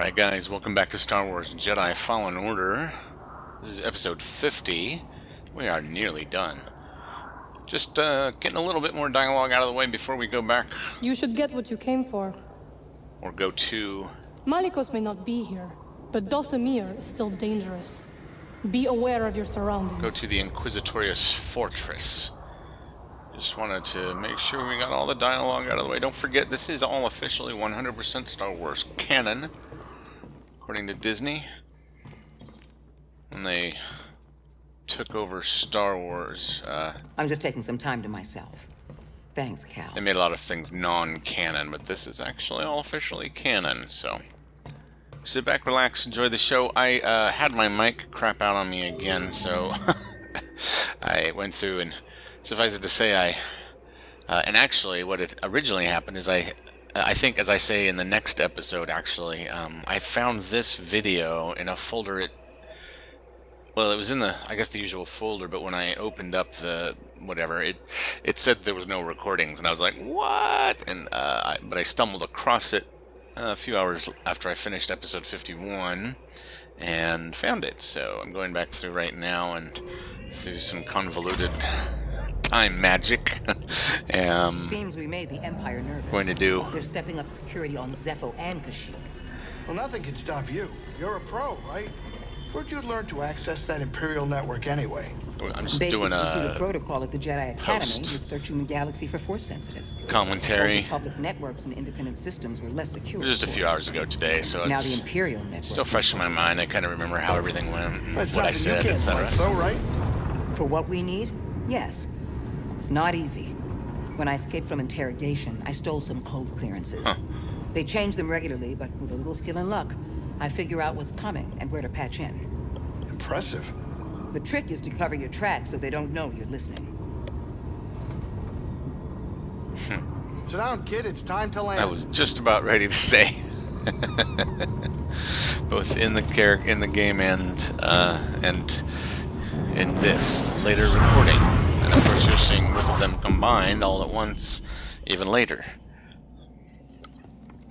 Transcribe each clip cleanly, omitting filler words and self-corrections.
Alright guys, welcome back to Star Wars Jedi Fallen Order. This is episode 50. We are nearly done. Just getting a little bit more dialogue out of the way before we go back. You should get what you came for. Or go to... Malicos may not be here, but Dothamir is still dangerous. Be aware of your surroundings. Go to the Inquisitorius Fortress. Just wanted to make sure we got all the dialogue out of the way. Don't forget, this is all officially 100% Star Wars canon, according to Disney. When they took over Star Wars, I'm just taking some time to myself. Thanks, Cal. they made a lot of things non-canon, but this is actually all officially canon, so... sit back, relax, enjoy the show. I had my mic crap out on me again, so I went through and suffice it to say and actually what it originally happened is I think, as I say in the next episode, actually, I found this video in a folder. Well, it was in the, I guess, the usual folder, but when I opened up the whatever, it said there was no recordings, and I was like, what? And but I stumbled across it a few hours after I finished episode 51 and found it. So I'm going back through right now and through some convoluted time magic. Seems we made the Empire nervous. Going to do. They're stepping up security on Zepho and Kashyyyk. Well, nothing can stop you. You're a pro, right? Where'd you learn to access that Imperial network anyway? I'm just Basic doing computer a protocol at the Jedi Academy post. is searching the galaxy for force sensitives. commentary. All the public networks and independent systems were less secure. Just a few hours ago today, so Now the it's Imperial network. still fresh in my mind. I kind of remember how everything went, and That's what I nothing said, you can't etc. fight, though, right? For what we need? Yes. It's not easy. When I escaped from interrogation, I stole some code clearances. They change them regularly, but with a little skill and luck, I figure out what's coming and where to patch in. Impressive. The trick is to cover your tracks so they don't know you're listening. Sit down, kid. It's time to land. I was just about ready to say, both in the game and in this later recording, and of course you're seeing both of them combined all at once, even later.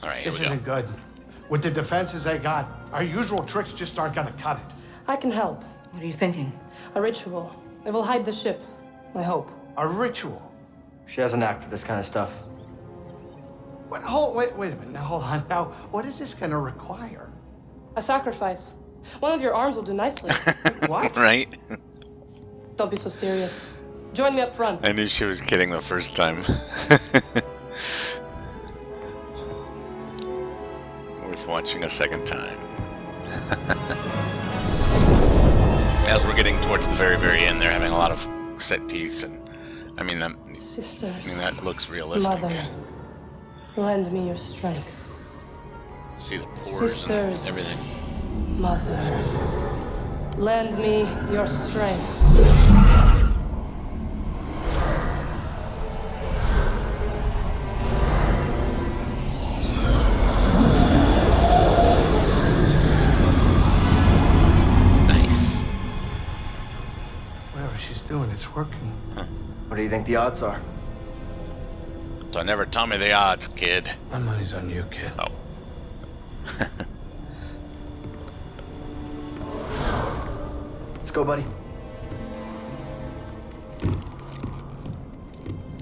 All right, here This we go. isn't good. With the defenses they got, our usual tricks just aren't gonna cut it. I can help. What are you thinking? A ritual. It will hide the ship. I hope. A ritual. She has a knack for this kind of stuff. Wait a minute. Now, hold on. Now, what is this gonna require? A sacrifice. One of your arms will do nicely. What? Right? Don't be so serious. Join me up front. I knew she was kidding the first time. Worth watching a second time. As we're getting towards the very, very end, they're having a lot of set piece, and I mean Sisters. that looks realistic. Mother. Lend me your strength. See the pores Sisters. and everything. Mother. Lend me your strength. Nice. Whatever she's doing, it's working. What do you think the odds are? So never tell me the odds, kid. My money's on you, kid. Oh. Let's go, buddy.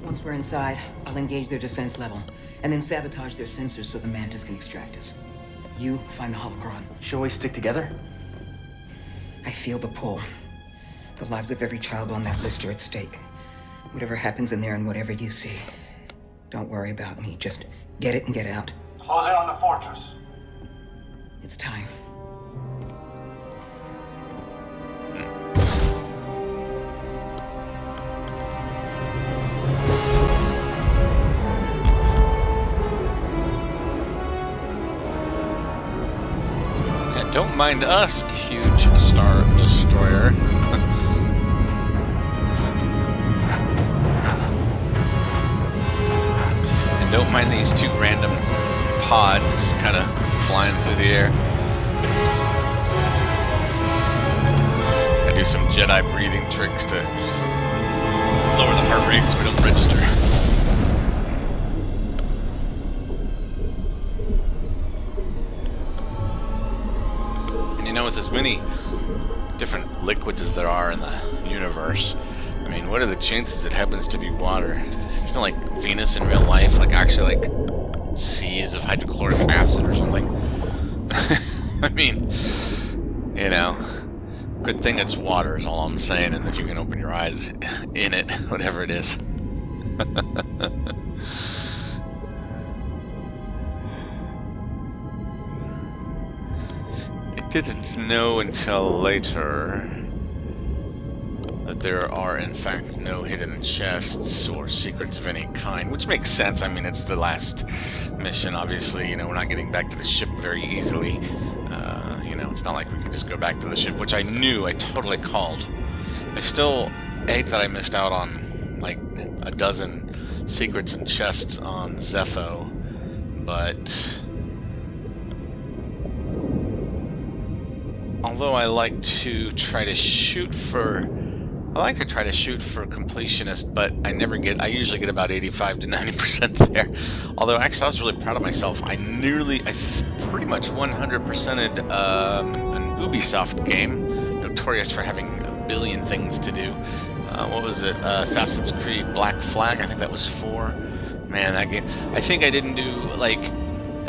Once we're inside, I'll engage their defense level, and then sabotage their sensors so the Mantis can extract us. You find the holocron. Shouldn't we stick together? I feel the pull. The lives of every child on that list are at stake. Whatever happens in there and whatever you see, don't worry about me. Just get it and get out. Close in on the fortress. It's time. And don't mind us, huge Star Destroyer. And don't mind these two random pods just kind of flying through the air. I do some Jedi breathing tricks to lower the heart rate so we don't register. with as many different liquids as there are in the universe, I mean, what are the chances it happens to be water? It's not like Venus in real life, like actually like seas of hydrochloric acid or something. I mean, you know, good thing it's water is all I'm saying, and that you can open your eyes in it, whatever it is. I didn't know until later that there are in fact no hidden chests or secrets of any kind, which makes sense. I mean, it's the last mission, obviously. You know, we're not getting back to the ship very easily. You know, it's not like we can just go back to the ship, which I knew, I totally called. I still hate that I missed out on like a dozen secrets and chests on Zepho, but although I like to try to shoot for completionist, but I never get, I usually get about 85 to 90% there. Although actually I was really proud of myself. I pretty much 100%ed an Ubisoft game, notorious for having a billion things to do. What was it? Assassin's Creed Black Flag, I think that was 4. Man, that game, I think I didn't do like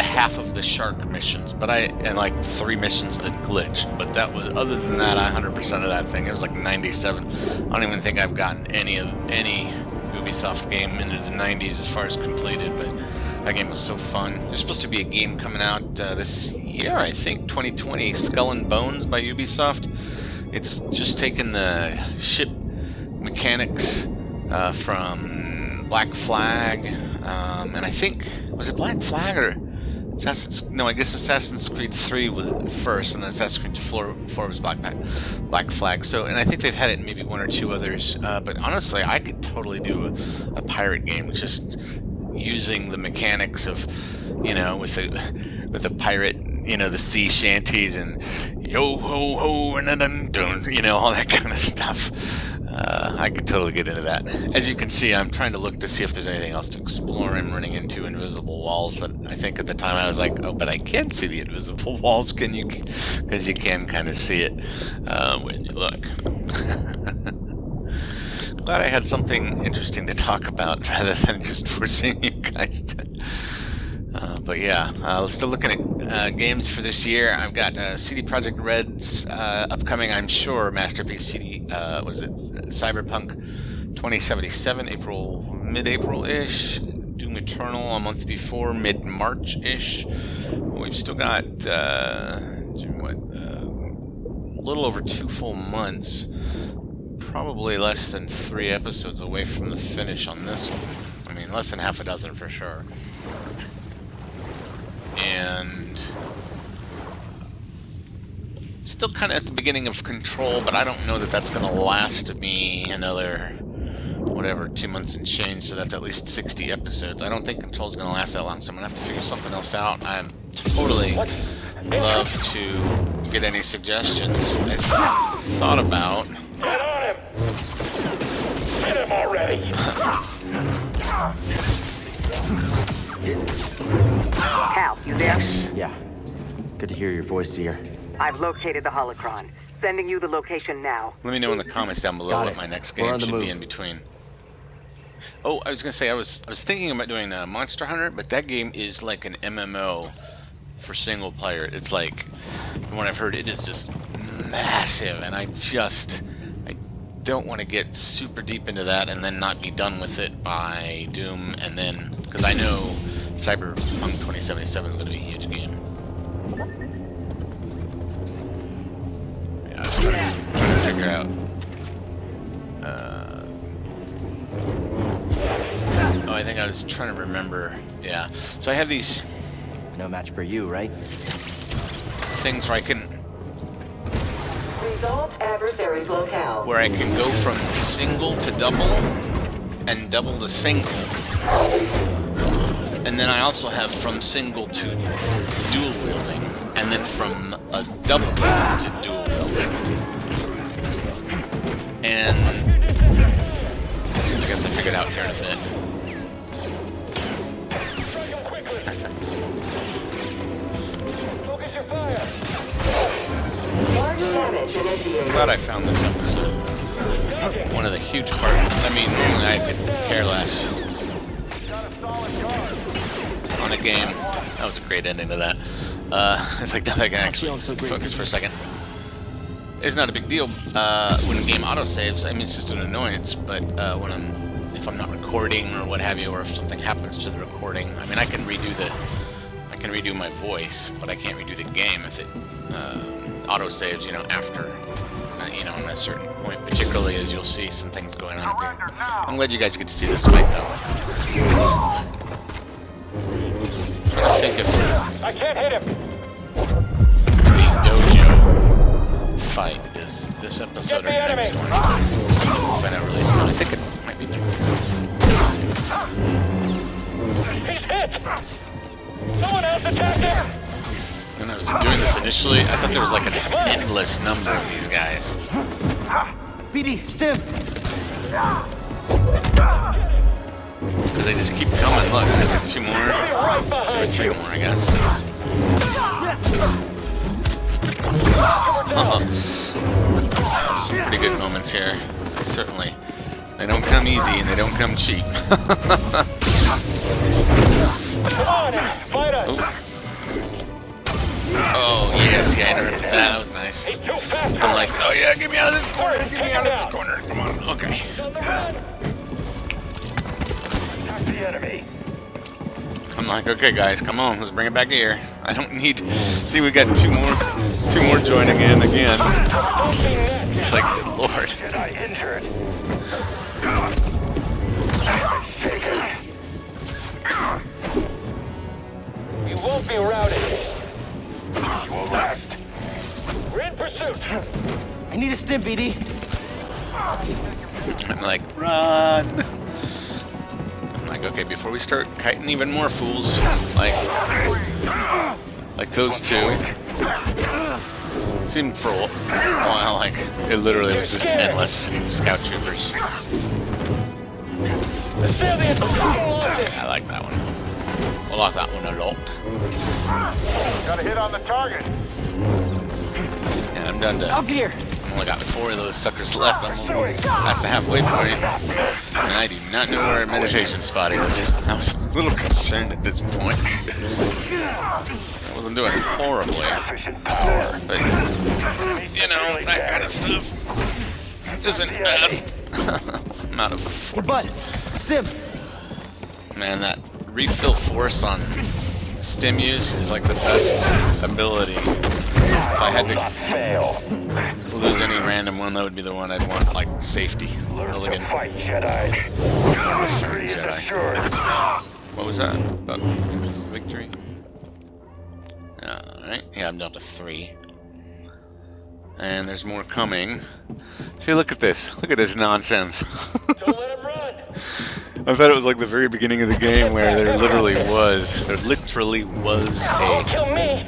half of the shark missions, but and like 3 missions that glitched, but that was, other than that, I 100% of that thing. It was like 97. I don't even think I've gotten any Ubisoft game into the 90s as far as completed, but that game was so fun. There's supposed to be a game coming out this year, I think, 2020, Skull and Bones by Ubisoft. It's just taken the ship mechanics from Black Flag, and I think, was it Black Flag or I guess Assassin's Creed 3 was first, and then Assassin's Creed 4 was Black Flag. So, and I think they've had it in maybe 1 or 2 others. But honestly, I could totally do a pirate game, just using the mechanics of, you know, with the pirate, you know, the sea shanties and yo ho ho and dun dun, you know, all that kind of stuff. I could totally get into that. As you can see, I'm trying to look to see if there's anything else to explore. I'm running into invisible walls that I think at the time I was like, oh, but I can see the invisible walls, can you? Because you can kind of see it when you look. Glad I had something interesting to talk about rather than just forcing you guys to. But yeah, still looking at games for this year. I've got CD Projekt Red's upcoming, I'm sure, masterpiece was it Cyberpunk 2077, mid-April-ish. Doom Eternal a month before, mid-March-ish. We've still got a little over 2 full months, probably less than 3 episodes away from the finish on this one. I mean, less than half a dozen for sure. And still kind of at the beginning of Control, but I don't know that that's going to last me another, whatever, 2 months and change, so that's at least 60 episodes. I don't think Control's going to last that long, so I'm going to have to figure something else out. I'm totally love to get any suggestions. I thought about... Get on him! Get him already! Cal, you there? Yes. Yeah. Good to hear your voice here. I've located the holocron. Sending you the location now. Let me know in the comments down below what my next game should be in between. Oh, I was gonna say I was thinking about doing a Monster Hunter, but that game is like an MMO for single player. It's like, from what I've heard, it is just massive, and I don't want to get super deep into that and then not be done with it by Doom, and then because I know Cyberpunk 2077 is going to be a huge game. Yeah, I was trying to figure out. Oh, I think I was trying to remember. Yeah. So I have these No match for you, right? things where I can Resolved adversary's locale. where I can go from single to double and double to single. And then I also have from single to dual wielding, and then from a double wielding to dual wielding. And I guess I figured out here in a bit. Focus your fire! Breach initiated. Glad I found this episode. One of the huge parts. I mean, normally I could care less on a game. That was a great ending to that. It's like now I can actually focus for a second. It's not a big deal when the game autosaves. I mean, it's just an annoyance. But if I'm not recording or what have you, or if something happens to the recording, I mean, I can redo my voice, but I can't redo the game if it autosaves, you know, after, you know, at a certain point. Particularly as you'll see some things going on up here. I'm glad you guys get to see this fight, though. I think if I can't hit him. the dojo fight is this episode or next one. We'll find out really soon. I think it might be next. He's hit. Someone else attacked him. When I was doing this initially, I thought there was like an endless number of these guys. BD, stim! Because they just keep coming. Look, there's like 2 more. 2 or 3 more, I guess. Some pretty good moments here. Certainly. They don't come easy and they don't come cheap. Oh, yes, yeah, I interrupted that. That was nice. I'm like, oh yeah, get me out of this corner, get me out of this corner. Come on, okay. The enemy. I'm like, okay, guys, come on, let's bring it back here. I don't need. See, we got two more joining in again. It's like, good Lord. Jedi injured. You won't be routed. You will last. We're in pursuit. I need a stim, BD. I'm like, run. I'm like, okay, before we start kiting even more fools, like those two, seemed for a while like it literally was just endless scout troopers. I like that one. I like that one a lot. Got a hit on the target. And I'm done to. Up here. I've only got 4 of those suckers left. I'm only past the halfway point. And I do not know where our meditation spot is. I was a little concerned at this point. I wasn't doing horribly. But, you know, that kind of stuff isn't best. I'm out of force. But, stim. Man, that refill force on stim use is like the best ability. If I had to lose any random one, that would be the one I'd want, like, safety. Milligan. Fight Jedi. Jedi. What was that? Victory? Alright, yeah, I'm down to 3. And there's more coming. See, look at this. Look at this nonsense. Don't let him run. I thought it was like the very beginning of the game where there literally was Kill me.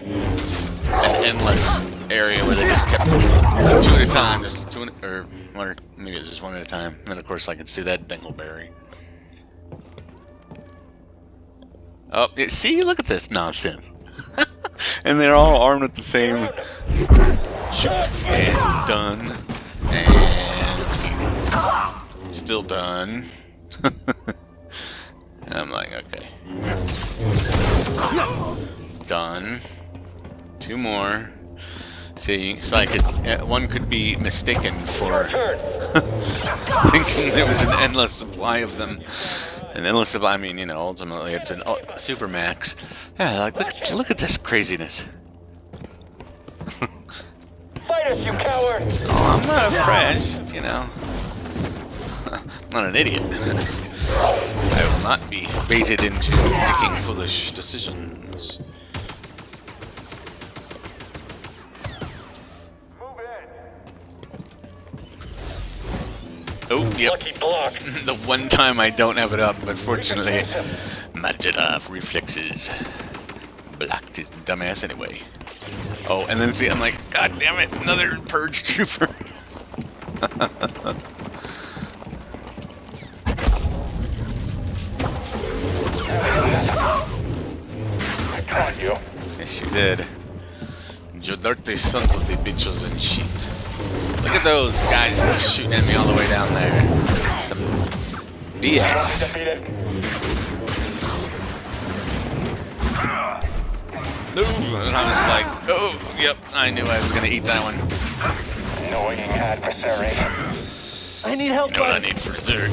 an endless area where they just kept 2 at a time, just 2 or one, or maybe it was just 1 at a time. And then of course I could see that dingleberry. Oh, see, look at this nonsense. And they're all armed with the same. And done. And still done. And I'm like, okay. Done. 2 more. See, so I could, one could be mistaken for thinking there was an endless supply of them. An endless supply, I mean, you know, ultimately it's an super max. Yeah, like, look at this craziness. Fight us, you coward. Oh, I'm not impressed, you know. I'm not an idiot. I will not be baited into making foolish decisions. Oh, yep. Lucky block. The one time I don't have it up, but fortunately, my Jedi reflexes blocked his dumbass anyway. Oh, and then see, I'm like, God damn it, another purge trooper. I caught you. Yes, you did. You dirty sons of the bitches and shit. Look at those guys still shooting at me all the way down there. Some BS. Ooh, and I was like, oh, yep, I knew I was gonna eat that one. Annoying adversary. I need help, You know what I bud. need for dessert?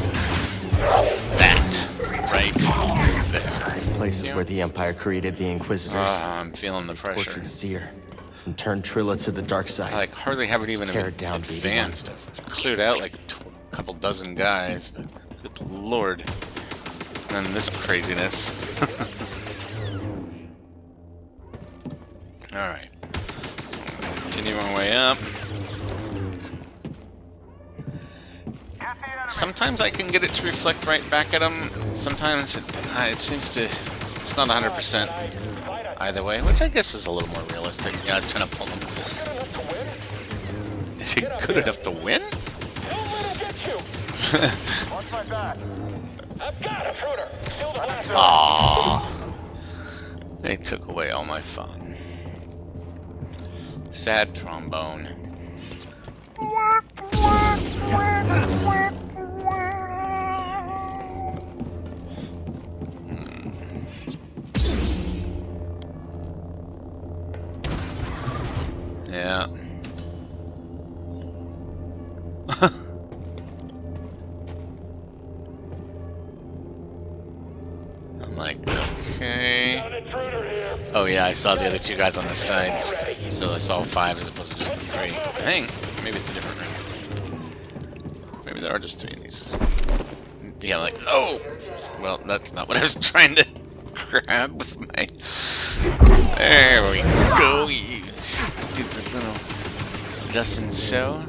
That. Right there. This place is where the Empire created the Inquisitors. I'm feeling the pressure. Tortured Seer. And turned Trilla to the dark side. I hardly haven't even tear it down, baby. advanced. I've cleared out like a couple dozen guys, but good lord. And this craziness. Alright. Continue my way up. Sometimes I can get it to reflect right back at them. Sometimes it seems to... It's not 100% either way, which I guess is a little more realistic. Yeah, I was trying to pull them. Is he good enough to win? Watch my back. I've got a intruder. Still the blast. Aww. They took away all my fun. Sad trombone. Yeah. I'm like, okay. Got an intruder here. Oh yeah, I saw the other two guys on the sides. So I saw 5 as opposed to just the 3. I think maybe it's a different room. Maybe there are just 3 in these. Yeah, like, oh! Well, that's not what I was trying to grab with my... There we go, you stupid little... Just and so.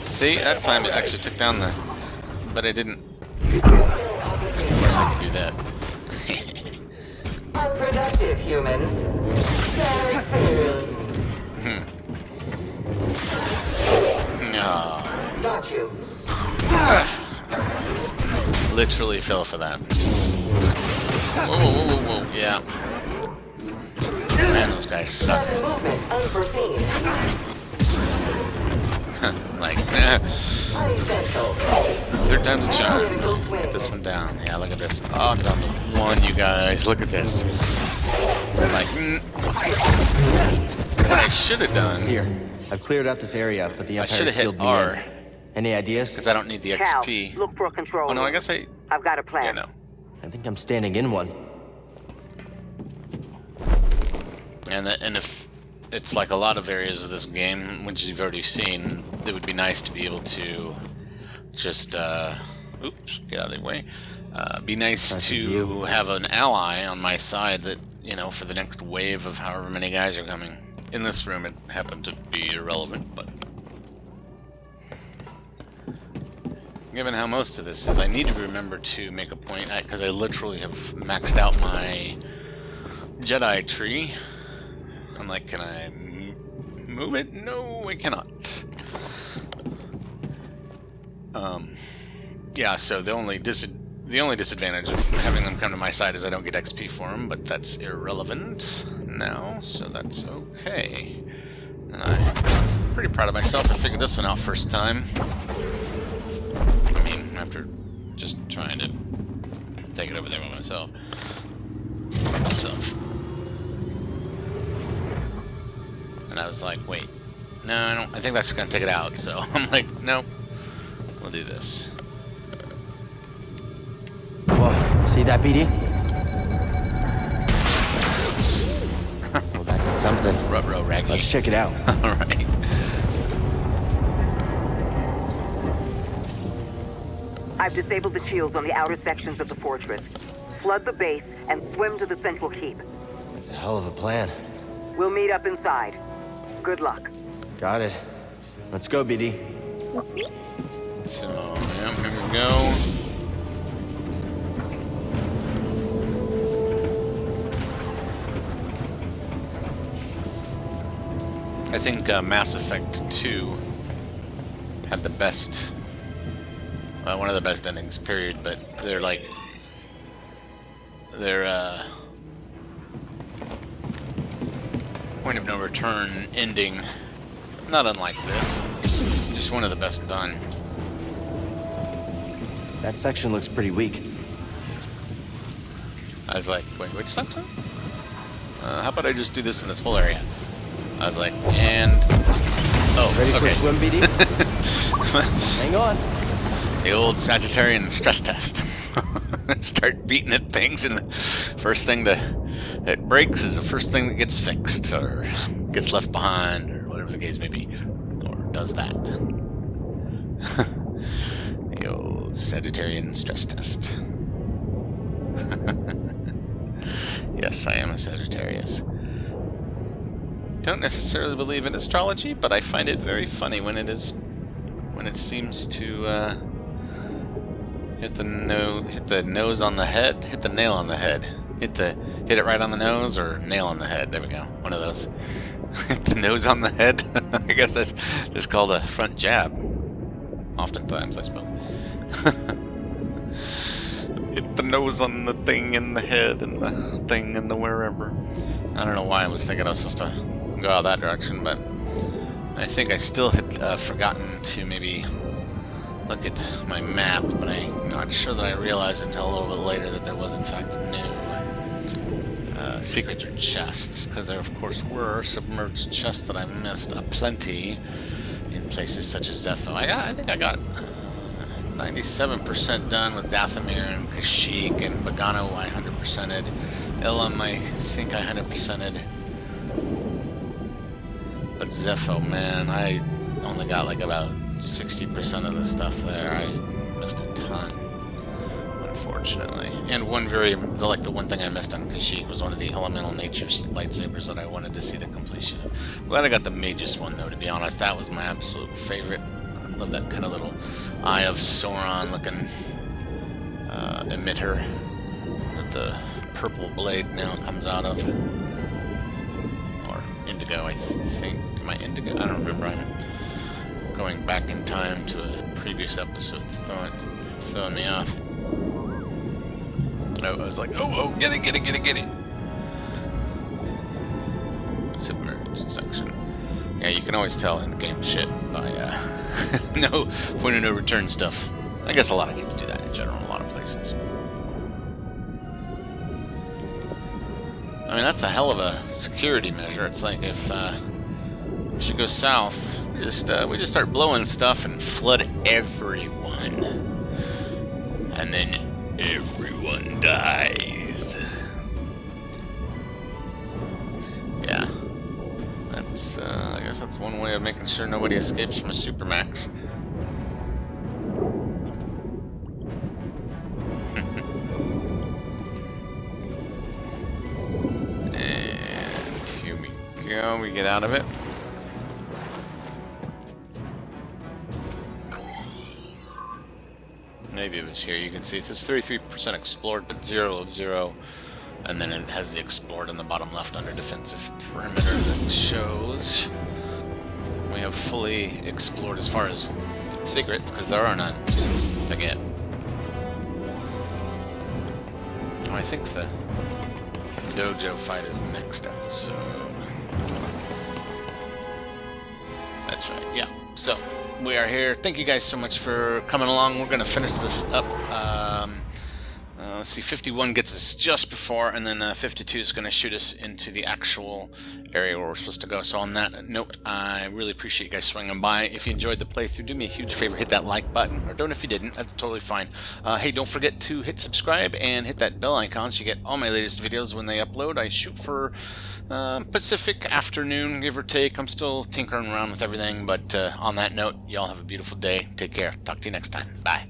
See, that time it actually took down the... But I didn't... Of course I can do that. Unproductive human. Very food. Ah, Got you. literally fell for that. Whoa, whoa, whoa, whoa, whoa, yeah. Man, those guys suck. Sudden movement unforeseen. Like, Unessential. third time's a charm. Critical swing. Get this one down. Yeah, look at this. Oh, I'm down to 1, you guys. Look at this. Like, what I should have done, Here. I've cleared out this area, but the I Empire should have sealed hit me R, in. Any ideas? because I don't need the Cal, XP. look for a control Oh, no, I room. guess I... I've got a plan. Yeah, no. I think I'm standing in one. And if it's like a lot of areas of this game, which you've already seen, it would be nice to be able to just, oops, get out of the way. Be nice Nice to view. have an ally on my side that, you know, for the next wave of however many guys are coming. In this room, it happened to be irrelevant, but... Given how most of this is, I need to remember to make a point, because I literally have maxed out my Jedi tree. I'm like, can I move it? No, I cannot. Yeah, so the only disadvantage of having them come to my side is I don't get XP for them, but that's irrelevant now, so that's okay. And I'm pretty proud of myself. I figured this one out first time. I mean, after just trying to take it over there by myself. And I was like, wait, no, I think that's gonna take it out. So I'm like, no, we'll do this. Whoa, see that, BD? Well, that did something. Ruh-roh, Raggy. Let's check it out. Alright. I've disabled the shields on the outer sections of the fortress. Flood the base and swim to the central keep. It's a hell of a plan. We'll meet up inside. Good luck. Got it. Let's go, BD. So, yeah, here we go. I think Mass Effect 2 had the best, one of the best endings, period, but they're like, point of no return ending, not unlike this. Just one of the best done. That section looks pretty weak. I was like, wait, which section? How about I just do this in this whole area? I was like, and... Oh, Ready for okay. a swim, BD? Hang on. The old Sagittarian stress test. Start beating at things, and the first thing that breaks is the first thing that gets fixed, or gets left behind, or whatever the case may be. Or does that. The old Sagittarian stress test. Yes, I am a Sagittarius. Don't necessarily believe in astrology, but I find it very funny when it seems to hit the nose on the head, hit the nail on the head, hit it right on the nose, or nail on the head. There we go, one of those. Hit the nose on the head. I guess that's just called a front jab. Oftentimes, I suppose. Hit the nose on the thing in the head and the thing in the wherever. I don't know why I was thinking I was supposed to go out that direction, but I think I still had forgotten to maybe look at my map, but I'm not sure that I realized until a little bit later that there was in fact no secrets or chests, because there of course were submerged chests that I missed aplenty in places such as Zepho. I think I got 97% done with Dathomir and Kashyyyk, and Bogano I 100%ed. Ilum I think I 100%ed. But Zepho, man, I only got like about 60% of the stuff there. I missed a ton, unfortunately. And the one thing I missed on Kashyyyk was one of the elemental nature lightsabers that I wanted to see the completion of. Glad I got the Magus one though, to be honest. That was my absolute favorite. I love that kind of little Eye of Sauron looking emitter that the purple blade now comes out of. Or indigo, I think. Am I indigo? I don't remember. I'm going back in time to a previous episode, throwing me off. Oh, I was like, oh, get it. Submerged section. Yeah, you can always tell in game shit by no point of no return stuff. I guess a lot of games do that in general, a lot of places. I mean, that's a hell of a security measure. It's like if she goes south, we just start blowing stuff and flood everyone, and then everyone dies. Yeah, that's I guess that's one way of making sure nobody escapes from a supermax. And here we go. We get out of it. Maybe it was here. You can see it says 33% explored, but 0 of 0. And then it has the explored in the bottom left under defensive perimeter that shows we have fully explored as far as secrets, because there are none to get. Oh, I think the dojo fight is next episode. That's right, yeah. So, we are here. Thank you guys so much for coming along. We're going to finish this up. Let's see, 51 gets us just before, and then 52 is going to shoot us into the actual area where we're supposed to go. So on that note, I really appreciate you guys swinging by. If you enjoyed the playthrough, do me a huge favor, hit that like button, or don't if you didn't. That's totally fine. Hey, don't forget to hit subscribe and hit that bell icon so you get all my latest videos when they upload. I shoot for Pacific afternoon, give or take. I'm still tinkering around with everything, but on that note, y'all have a beautiful day. Take care. Talk to you next time. Bye.